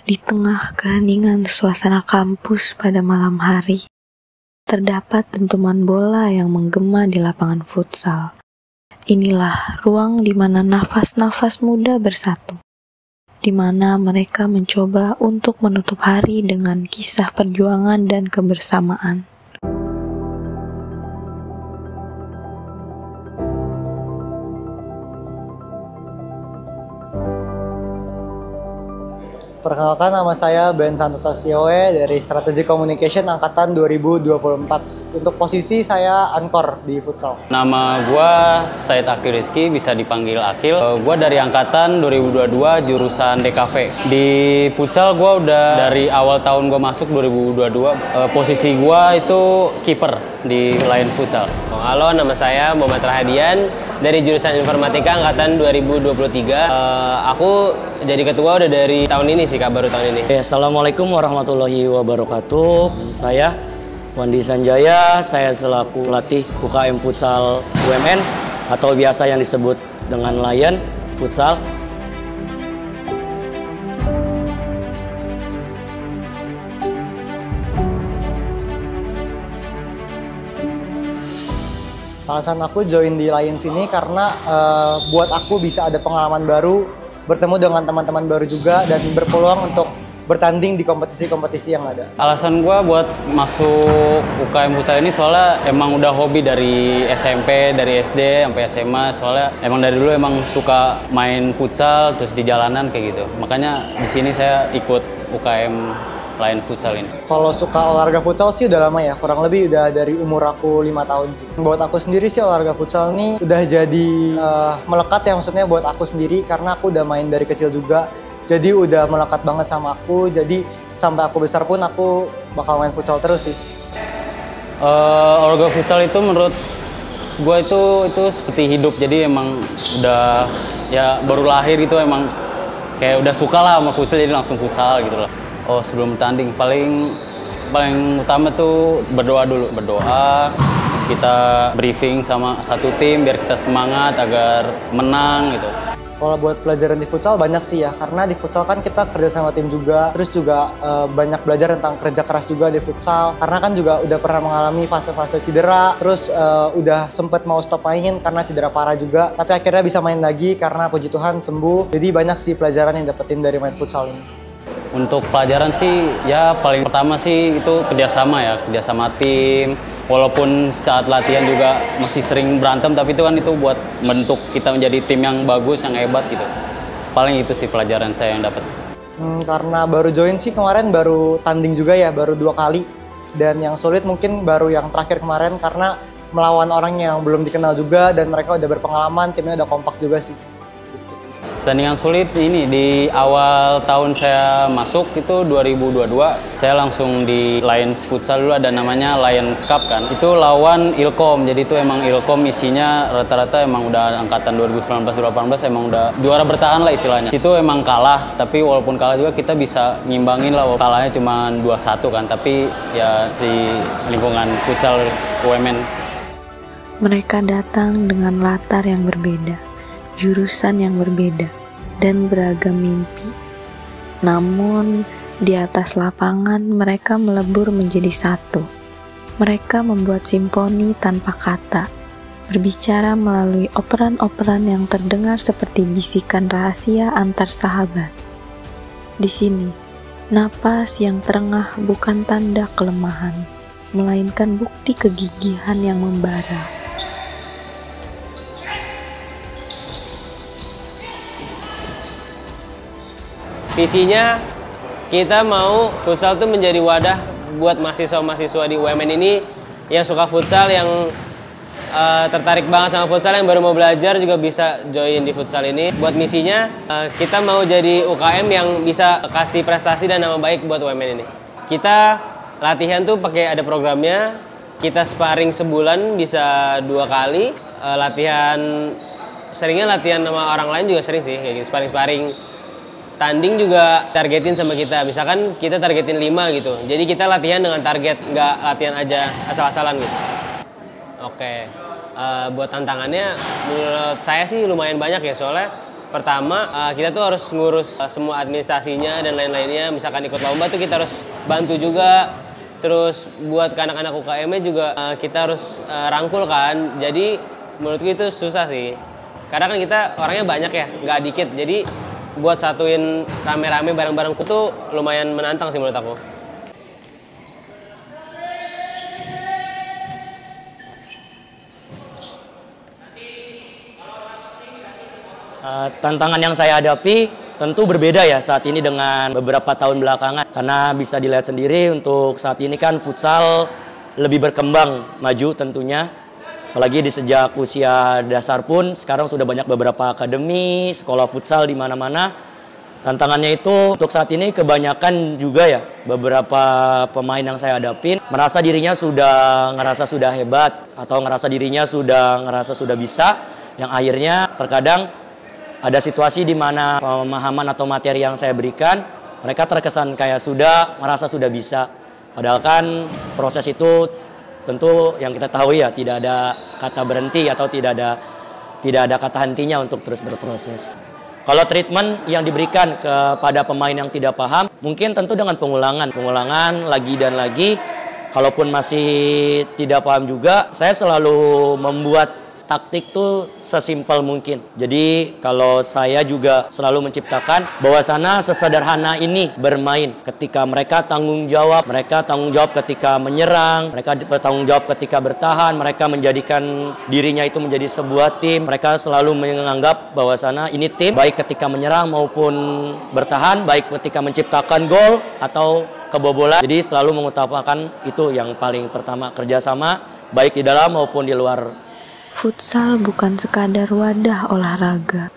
Di tengah keheningan suasana kampus pada malam hari, terdapat dentuman bola yang menggema di lapangan futsal. Inilah ruang di mana nafas-nafas muda bersatu, di mana mereka mencoba untuk menutup hari dengan kisah perjuangan dan kebersamaan. Perkenalkan, nama saya Ben Santosa Sioe dari Strategi Communication Angkatan 2024. Untuk posisi saya ankor di futsal. Nama gue Said Akil Rizky, bisa dipanggil Akil. Gue dari Angkatan 2022 jurusan DKV. Di futsal gue udah dari awal tahun gue masuk 2022. Posisi gue itu kiper di Lions Futsal. Halo, nama saya Muhammad Rahadian dari jurusan Informatika Angkatan 2023. Aku jadi ketua udah dari tahun ini sih, baru tahun ini. Assalamualaikum warahmatullahi wabarakatuh. Saya Wandi Sanjaya, saya selaku pelatih UKM Futsal UMN atau biasa yang disebut dengan Lion Futsal. Alasan aku join di Lions ini karena buat aku bisa ada pengalaman baru, bertemu dengan teman-teman baru juga, dan berpeluang untuk bertanding di kompetisi-kompetisi yang ada. Alasan gue buat masuk UKM Futsal ini soalnya emang udah hobi dari SMP, dari SD sampai SMA. Soalnya emang dari dulu emang suka main futsal, terus di jalanan kayak gitu. Makanya di sini saya ikut UKM Lions Futsal ini. Kalau suka olahraga futsal sih udah lama ya, kurang lebih udah dari umur aku 5 tahun sih. Buat aku sendiri sih olahraga futsal ini udah jadi melekat ya, maksudnya buat aku sendiri karena aku udah main dari kecil juga. Jadi udah melekat banget sama aku, jadi sampai aku besar pun aku bakal main futsal terus sih. Olahraga futsal itu menurut gue itu seperti hidup, jadi emang udah ya baru lahir gitu, emang kayak udah suka lah sama futsal, jadi langsung futsal gitu lah. Oh, sebelum bertanding paling utama tuh berdoa dulu, terus kita briefing sama satu tim biar kita semangat agar menang gitu. Kalau buat pelajaran di futsal banyak sih ya, karena di futsal kan kita kerja sama tim juga, terus juga banyak belajar tentang kerja keras juga di futsal, karena kan juga udah pernah mengalami fase-fase cedera, terus udah sempet mau stop main karena cedera parah juga, tapi akhirnya bisa main lagi karena puji Tuhan sembuh. Jadi banyak sih pelajaran yang dapetin dari main futsal ini. Untuk pelajaran sih ya paling pertama sih itu kerjasama tim. Walaupun saat latihan juga masih sering berantem, tapi itu kan itu buat bentuk kita menjadi tim yang bagus, yang hebat gitu. Paling itu sih pelajaran saya yang dapat. Karena baru join sih kemarin, baru tanding juga ya, baru 2 kali. Dan yang sulit mungkin baru yang terakhir kemarin karena melawan orang yang belum dikenal juga dan mereka udah berpengalaman, timnya udah kompak juga sih. Pertandingan sulit ini di awal tahun saya masuk itu 2022, saya langsung di Lions Futsal dulu, ada namanya Lions Cup kan. Itu lawan Ilkom, jadi itu emang Ilkom isinya rata-rata emang udah angkatan 2019-2018 emang udah juara bertahan lah istilahnya. Itu emang kalah, tapi walaupun kalah juga kita bisa ngimbangin lah, kalahnya cuma 2-1 kan, tapi ya di lingkungan futsal UMN. Mereka datang dengan latar yang berbeda, jurusan yang berbeda, dan beragam mimpi. Namun, di atas lapangan mereka melebur menjadi satu. Mereka membuat simfoni tanpa kata, berbicara melalui operan-operan yang terdengar seperti bisikan rahasia antar sahabat. Di sini, napas yang terengah bukan tanda kelemahan, melainkan bukti kegigihan yang membara. Visinya kita mau futsal tuh menjadi wadah buat mahasiswa-mahasiswa di UMN ini yang suka futsal, yang tertarik banget sama futsal, yang baru mau belajar juga bisa join di futsal ini. Buat misinya kita mau jadi UKM yang bisa kasih prestasi dan nama baik buat UMN ini. Kita latihan tuh pakai ada programnya, kita sparring sebulan bisa 2 kali. Seringnya latihan sama orang lain juga sering sih, kayak gitu, sparring-sparring. Tanding juga targetin sama kita, misalkan kita targetin 5 gitu. Jadi kita latihan dengan target, nggak latihan aja asal-asalan gitu. Oke, buat tantangannya menurut saya sih lumayan banyak ya, soalnya Pertama, kita tuh harus ngurus semua administrasinya dan lain-lainnya. Misalkan ikut lomba tuh kita harus bantu juga. Terus buat ke anak-anak UKM-nya juga kita harus rangkul kan. Jadi menurutku itu susah sih. Karena kan kita orangnya banyak ya, nggak dikit. Jadi buat satuin rame-rame bareng-barengku tuh lumayan menantang sih menurut aku. Tantangan yang saya hadapi tentu berbeda ya saat ini dengan beberapa tahun belakangan. Karena bisa dilihat sendiri untuk saat ini kan futsal lebih berkembang maju tentunya. Apalagi di sejak usia dasar pun sekarang sudah banyak beberapa akademi, sekolah futsal di mana-mana. Tantangannya itu untuk saat ini kebanyakan juga ya beberapa pemain yang saya hadapin merasa dirinya ngerasa sudah hebat atau ngerasa dirinya sudah bisa, yang akhirnya terkadang ada situasi di mana pemahaman atau materi yang saya berikan, mereka terkesan kayak merasa sudah bisa. Padahal kan proses itu tentu yang kita tahu ya, tidak ada kata berhenti atau tidak ada kata hentinya untuk terus berproses. Kalau treatment yang diberikan kepada pemain yang tidak paham, mungkin tentu dengan pengulangan lagi dan lagi. Kalaupun masih tidak paham juga, saya selalu membuat taktik tuh sesimpel mungkin. Jadi kalau saya juga selalu menciptakan bahwasana sesederhana ini bermain. Ketika mereka tanggung jawab ketika menyerang, mereka bertanggung jawab ketika bertahan, mereka menjadikan dirinya itu menjadi sebuah tim. Mereka selalu menganggap bahwasana ini tim, baik ketika menyerang maupun bertahan, baik ketika menciptakan gol atau kebobolan. Jadi selalu mengutamakan itu yang paling pertama, kerjasama baik di dalam maupun di luar. Futsal bukan sekadar wadah olahraga.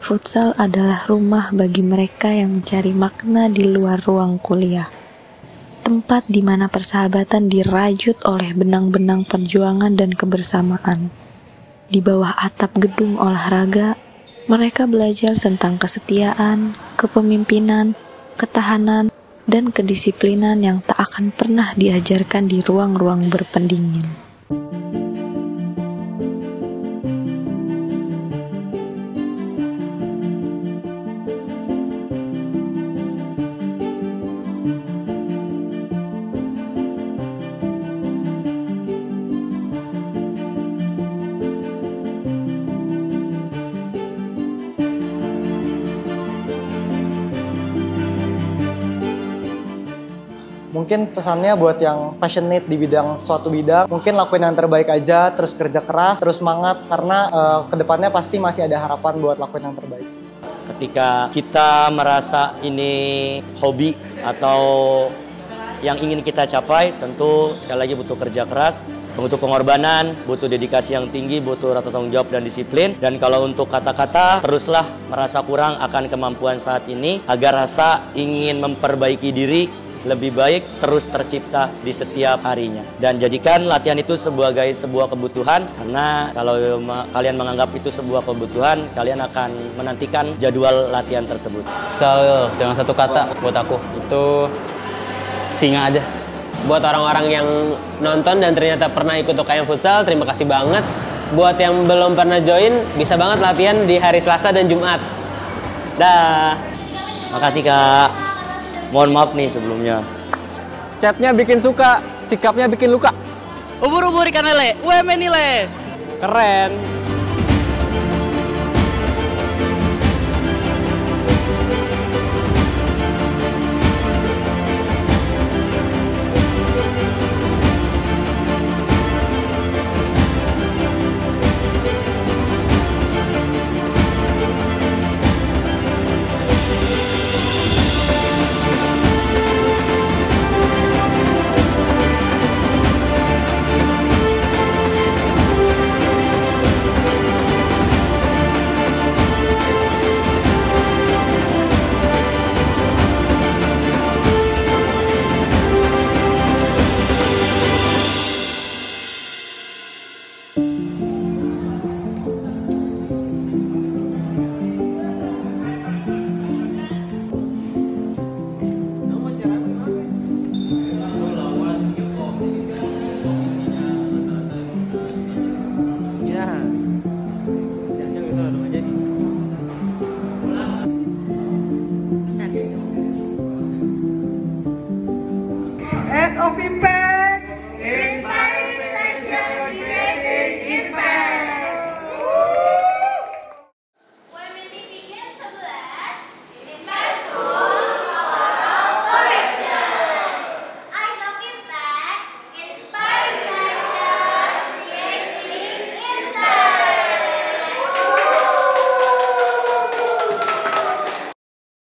Futsal adalah rumah bagi mereka yang mencari makna di luar ruang kuliah. Tempat di mana persahabatan dirajut oleh benang-benang perjuangan dan kebersamaan. Di bawah atap gedung olahraga, mereka belajar tentang kesetiaan, kepemimpinan, ketahanan, dan kedisiplinan yang tak akan pernah diajarkan di ruang-ruang berpendingin. Mungkin pesannya buat yang passionate di suatu bidang, mungkin lakuin yang terbaik aja, terus kerja keras, terus semangat, karena kedepannya pasti masih ada harapan buat lakuin yang terbaik sih. Ketika kita merasa ini hobi atau yang ingin kita capai, tentu sekali lagi butuh kerja keras, butuh pengorbanan, butuh dedikasi yang tinggi, butuh rasa tanggung jawab dan disiplin. Dan kalau untuk kata-kata, teruslah merasa kurang akan kemampuan saat ini, agar rasa ingin memperbaiki diri lebih baik terus tercipta di setiap harinya. Dan jadikan latihan itu sebagai sebuah kebutuhan, karena kalau kalian menganggap itu sebuah kebutuhan, kalian akan menantikan jadwal latihan tersebut. Futsal dengan satu kata buat aku itu singa aja. Buat orang-orang yang nonton dan ternyata pernah ikut UKM Futsal, terima kasih banget. Buat yang belum pernah join, bisa banget latihan di hari Selasa dan Jumat. Dah. Makasih Kak. Mohon maaf nih sebelumnya. Chatnya bikin suka, sikapnya bikin luka. Ubur-ubur ikan lele, UMN nilai. Keren.